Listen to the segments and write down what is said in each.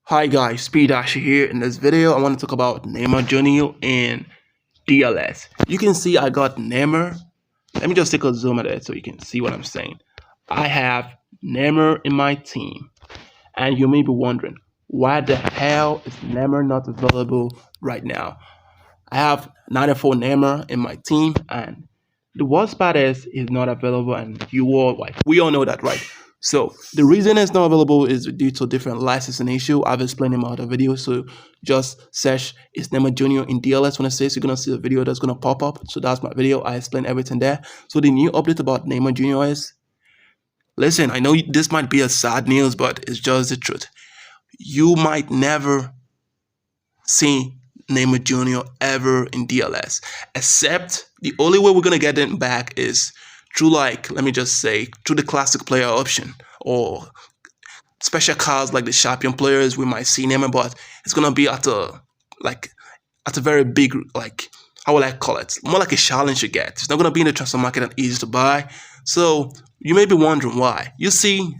Hi guys, Speed Dash here. In this video, I want to talk about Neymar Jr. and DLS. You can see I got Neymar. Let me just take a zoom at it so you can see what I'm saying. I have Neymar in my team, and you may be wondering, why the hell is Neymar not available right now? I have 94 Neymar in my team, and the worst part is he's not available, and we all know that, right? So the reason it's not available is due to different licensing issue. I've explained in my other video. So just search it's Neymar Jr. in DLS26. You're gonna see a video that's gonna pop up. So that's my video. I explain everything there. So the new update about Neymar Jr. is, listen, I know this might be a sad news, but it's just the truth. You might never see Neymar Jr. ever in DLS, except the only way we're gonna get him back is through, like, let me just say, through the classic player option or special cards like the champion players. We might see Neymar, but it's gonna be at a very big, like, how will I call it? More like a challenge you get. It's not gonna be in the transfer market and easy to buy. So you may be wondering why. You see,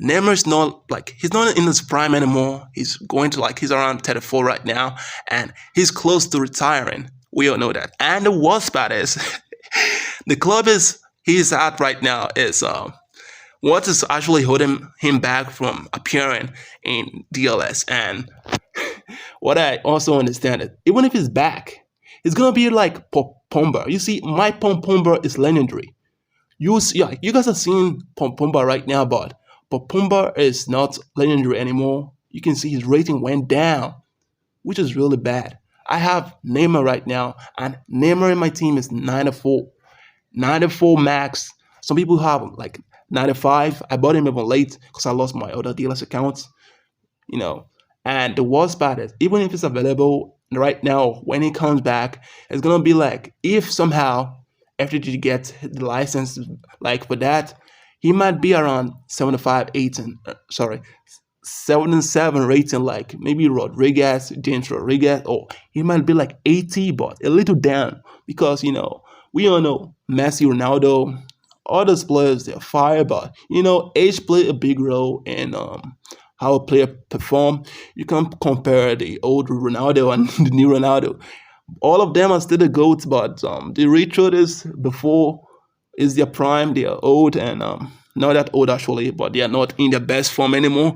Neymar's not, like, he's not in his prime anymore. He's going to, like, he's around 34 right now, and he's close to retiring. We all know that. And the worst part is, the club he's at right now is what is actually holding him back from appearing in DLS. And what I also understand is, even if he's back, it's gonna be like Pumba. You see, my Pumba is legendary. Yeah, you guys are seeing Pumba right now, but Pumba is not legendary anymore. You can see his rating went down, which is really bad. I have Neymar right now, and Neymar in my team is 94. 94 max. Some people have like 95. I bought him even late because I lost my other DLS accounts, you know. And the worst part is, even if it's available right now, when he comes back, it's gonna be like, if somehow FTG gets the license, like, for that, he might be around 75, 18, 77 rating, like maybe James Rodriguez, or he might be like 80, but a little down because, we all know Messi, Ronaldo, all those players, they're fire, but age play a big role in how a player perform. You can't compare the old Ronaldo and the new Ronaldo. All of them are still the GOATs, but the retro is before is their prime. They are old and not that old actually, but they are not in their best form anymore.